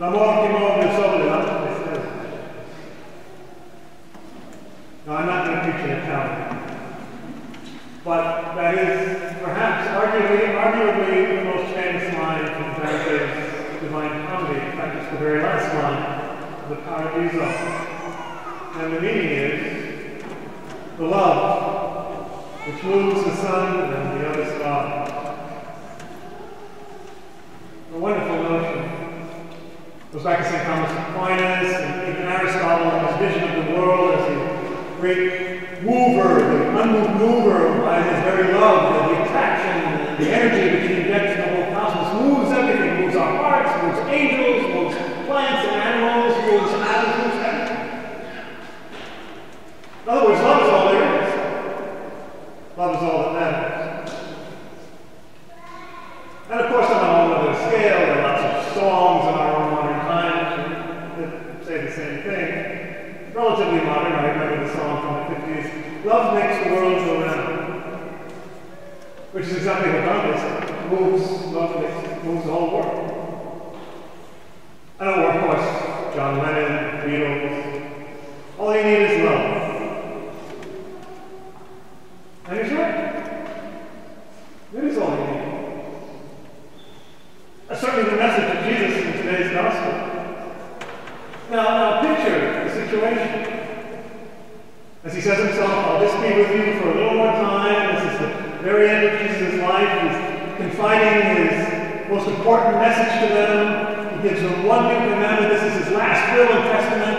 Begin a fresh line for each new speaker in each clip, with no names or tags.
L'amor che muove solo le altre stelle. Now, I'm not going to preach in Italian, but that is perhaps arguably the most famous line from Dante's Divine Comedy. In fact, it's the very last line of the Paradiso. And the meaning is the love which moves the sun and the other stars. A wonderful notion. Goes back to St. Thomas Aquinas and even Aristotle and his vision of the world as a great mover, the unmoved mover by his very love, the attraction and the energy which he injects in the whole cosmos, moves everything, moves our hearts, moves angels, moves plants and animals, moves atoms, moves everything. In other words, love is all there is. Love is all that matters. And of course, on a whole other scale, there are lots of songs in our own modern times that say the same thing. Relatively modern, I remember the song from the 50s, Love Makes the World Go Round, which is exactly what Dante said. Moves the whole world. And of course, John Lennon, Beatles, all they need is love. And he's right. It is all they need. That's certainly the message of Jesus in today's gospel. Now picture the situation. As he says himself, I'll just be with you for a little more time. This is the very end of Jesus' life. He's confiding his most important message to them. He gives them one new commandment. This is his last will and testament.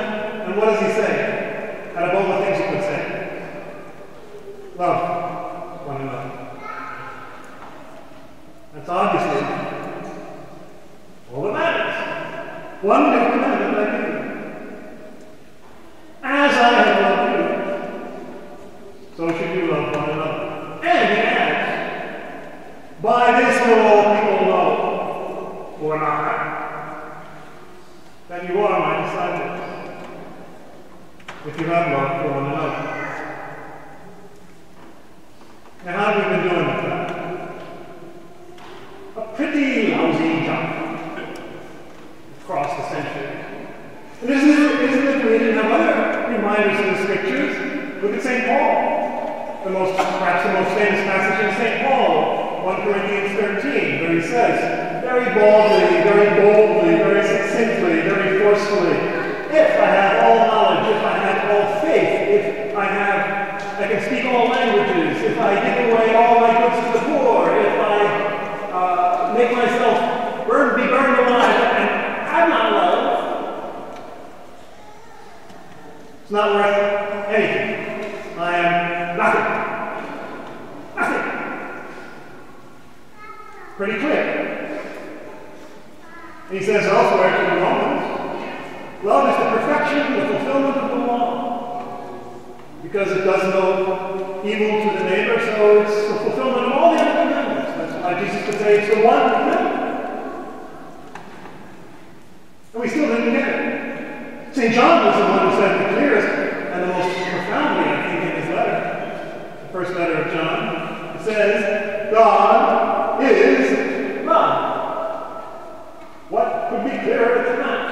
And what does he say? Out of all the things he could say. Love one another. That's obviously all that matters. One new commandment I give you. As I have loved you, so should you love one another. And he adds, by this will all people know, or not, that you are my disciples, if you have love for one another. Now, how have we been doing with that? A pretty lousy job. Across the centuries. And isn't it we didn't have other reminders in the scriptures? Look at St. Paul. Perhaps the most famous passage in St. Paul, 1 Corinthians 13, where he says, very baldly, very boldly, very succinctly, very forcefully, if I have all knowledge, if I have all faith, if I can speak all languages, if I give away all my goods to the poor, if I make myself be burned alive, I'm not love. It's not worth anything. I am nothing. Nothing. Pretty clear. And he says elsewhere to the Romans, love is the perfection, the fulfillment of the law. Because it does no evil to the neighbor, so it's the fulfillment of all the other commandments. That's why Jesus could say it's the one commandment. And we still didn't get it. St. John was the one who said the clearest and the most profoundly, I think, in his letter. The first letter of John. It says, God is love. What could be clearer than that?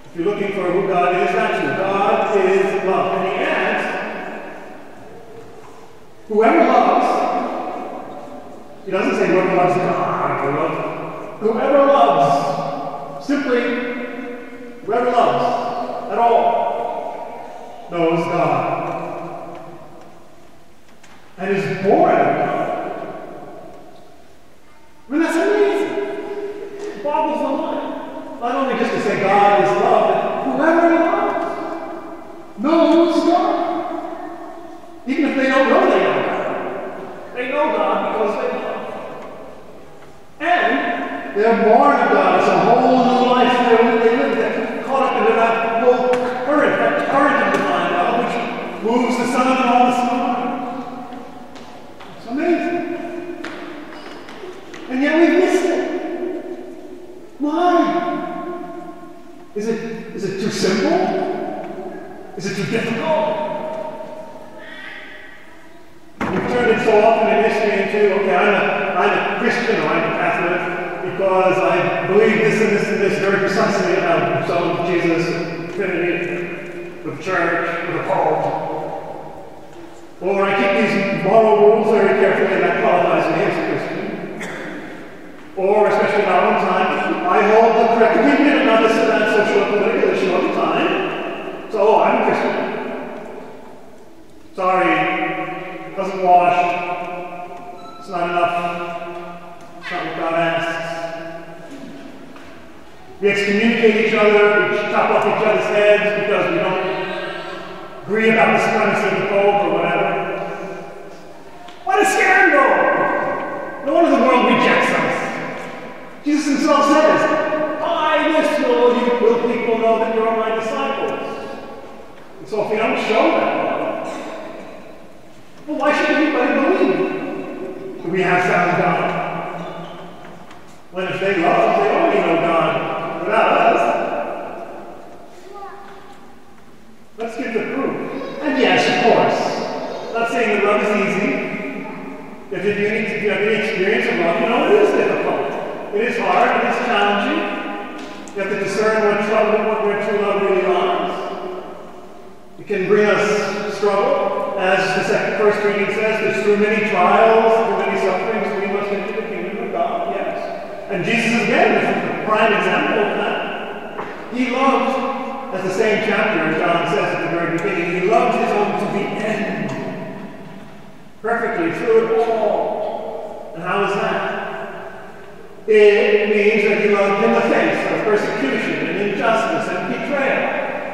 If you're looking for who God is, that's who. God is love. And he adds, whoever loves, he doesn't say whoever loves God or love. Whoever loves, simply, whoever loves at all knows God and is born of God. I mean, that's amazing. It boggles the mind. Not only just to say God is love, but whoever loves knows God. Even if they don't know they know God. They know God because they love. And they're born of God. It's a whole new life they live. They're caught up into that whole current, of divine love, which moves the sun and all the stars. It's amazing. And yet we've missed it. Why? Is it too simple? Is it too difficult? We've turned it so often in history into, okay, I'm a Christian or I'm a Catholic because I believe this and this and this. very precisely about some of Jesus, Trinity, with church, with a cult. Or I keep these moral rules very carefully, and that qualifies me as a Christian. Or, especially in our own time, I hold the correct opinion about this and that social and political issue all the time. So, I'm a Christian. Sorry, doesn't wash. It's not enough. It's not what God asks. We excommunicate each other, we chop off each other's heads because we don't agree about the supremacy of the Pope or whatever. What a scandal! No wonder the world rejects us. Jesus himself says, by this will people know that you're my disciples. And so if we don't show that love, well, why should anybody believe that we have found God? When if they love, they already know God without us. Let's give the proof. And yes, of course, not saying that love is easy. If you have any experience of love, you know it is difficult. It is hard, it is challenging. You have to discern where true love really lies. It can bring us struggle. As the first reading says, there's through many trials, through many sufferings, we must enter the kingdom of God, yes. And Jesus, again, is a prime example of that. He loved, as the same chapter, John says at the very beginning, he loved his own to the end. Perfectly, through it all. And how is that? It means that he loved in the face of persecution and injustice and betrayal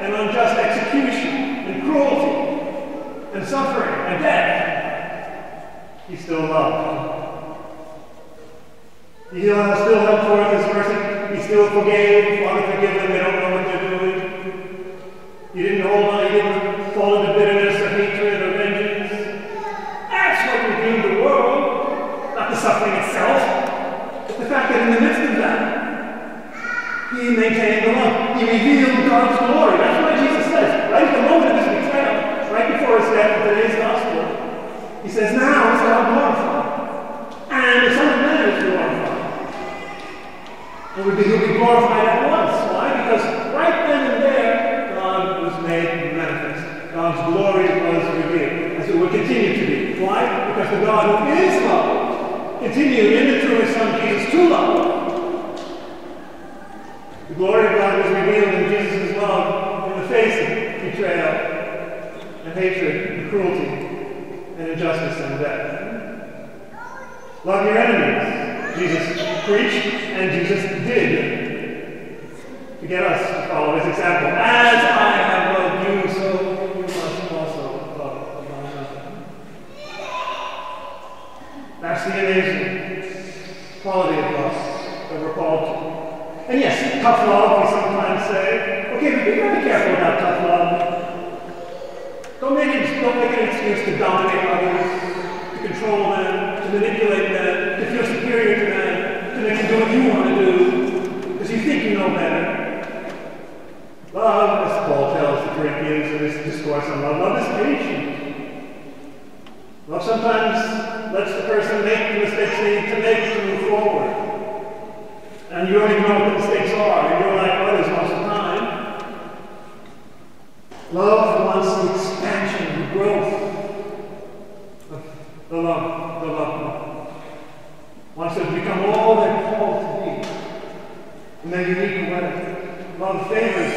and unjust execution and cruelty and suffering and death. He still loved. He still held forth his mercy. He still forgave. Father, forgive them, they don't know what they're doing. He didn't hold on, he didn't fall into bitterness or hatred or vengeance. That's what redeemed the world, not the suffering itself, but the fact that in the midst of that, he maintained the love. He revealed God's glory. That's what Jesus says. Right at the moment of his betrayal, right before his death in today's gospel, he says, now is God glorified. And the Son of Man is glorified. And he'll be glorified at once. Why? Because right then and there, God was made manifest. God's glory was revealed, as it will continue to be. Why? Because the God who is love continued in and through his Son Jesus to love. The glory of God was revealed in Jesus' love in the face of betrayal and hatred and cruelty and injustice and death. Love your enemies. Jesus preached and Jesus did to get us to follow his example. As I have loved you, so you must also love one another. That's the amazing quality of love that we're called to. And yes, tough love, we sometimes say. Okay, but be very careful about tough love. Don't make an excuse to dominate others, to control them, to manipulate them, to feel superior to them, to make them do what you want to do, because you think you know better. Love, as Paul tells the Corinthians in his discourse on love is patient. Love sometimes lets the person make the mistakes they need to make to move forward. And you don't even know what the mistakes are, and you're like others most of the time. Love wants the expansion, the growth of the love. Wants them to become all they're called to be in their unique way. Love favors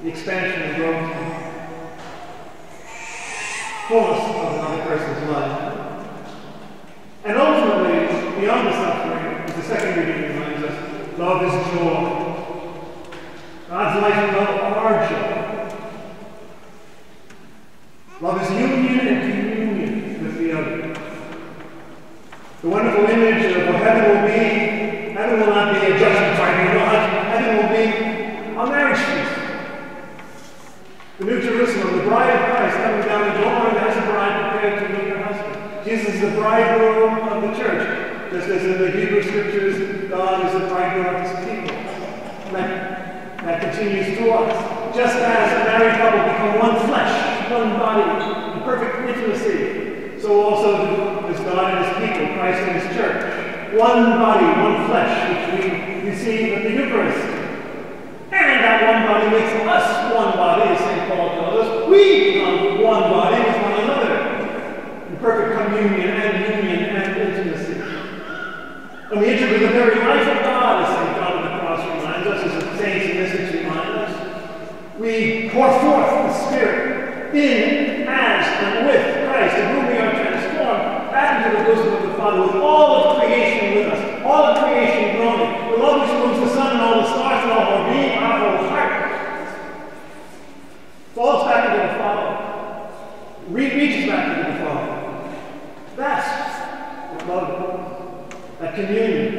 the expansion and growth, fullness of another person's life. And ultimately, beyond the suffering, as the second reading reminds us, love is joy. God's life and love are joy. Love is union and communion with the other. The wonderful image of what heaven will be, heaven will not be a judgment tribunal, heaven will be a marriage feast. The New Jerusalem, the bride of Christ, coming down the door as a bride prepared to meet her husband. Jesus is the bridegroom of the church, just as in the Hebrew scriptures, God is the bridegroom of his people. And that continues to us. Just as a married couple become one flesh, one body, in perfect intimacy, so also does God and his people, Christ and his church. one body, one flesh, which we receive at the Eucharist. And that one body makes us one body, as St. Paul tells us. We become one body with one another, in perfect communion and union and intimacy. And we enter into the very life of God, as St. John of the Cross reminds us, as the saints and mystics remind us. We pour forth the Spirit in, as, and with Christ, in whom we are transformed back into the bosom of the Father, with all of creation with us, all of creation groaning, the love which moves the sun and all the stars and all our being, our whole heart, falls back into the Father, reaches back into the Father. That's what love is. That communion.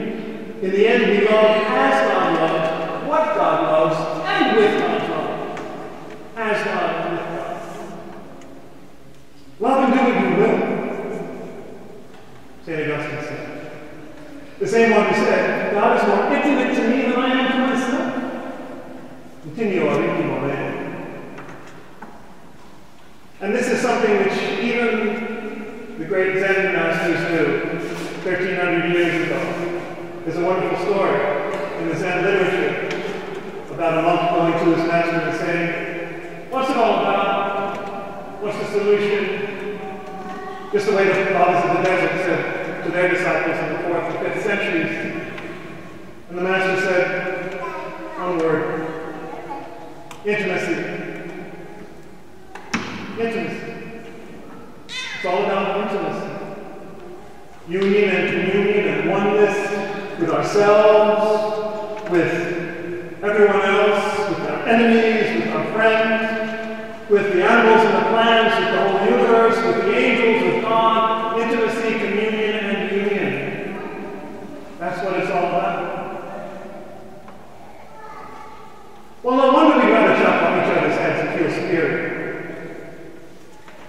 In the end, we love as God loves, what God loves, and with God's love. As God and with God. Love and do what you will. St. Augustine said. The same one who said, God is more intimate to me than I am to myself. Continuo intimo me. And this is something which even the great Zen masters knew 1,300 years ago. There's a wonderful story in the Zen literature about a monk going to his master and saying, "What's it all about? What's the solution?" Just the way the fathers of the desert said to their disciples in the 4th and 5th centuries. And the master said, one word, intimacy. Intimacy. It's all about intimacy. Union and communion and oneness with ourselves, with everyone else, with our enemies, with our friends, with the animals and the plants, with the whole universe, with the angels, with God, intimacy, communion, and union. That's what it's all about. Well, no wonder we'd rather chop off each other's heads and feel superior.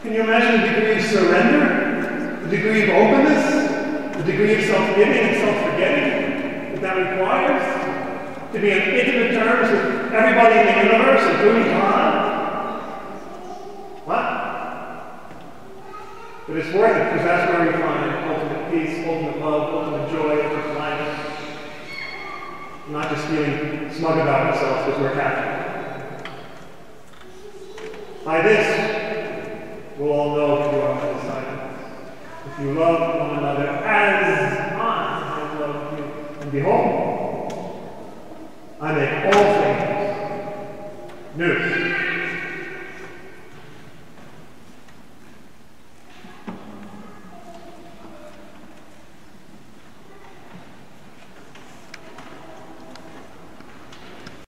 Can you imagine the degree of surrender, the degree of openness, the degree of self-giving and self-forgetting that requires to be on intimate terms with everybody in the universe, including God? What? But it's worth it, because that's where we find ultimate peace, ultimate love, ultimate joy, ultimate life. Not just feeling smug about ourselves because we're Catholic. By this, we'll all know if you are my disciples. If you love one another as I have loved you. And behold, I make all things new.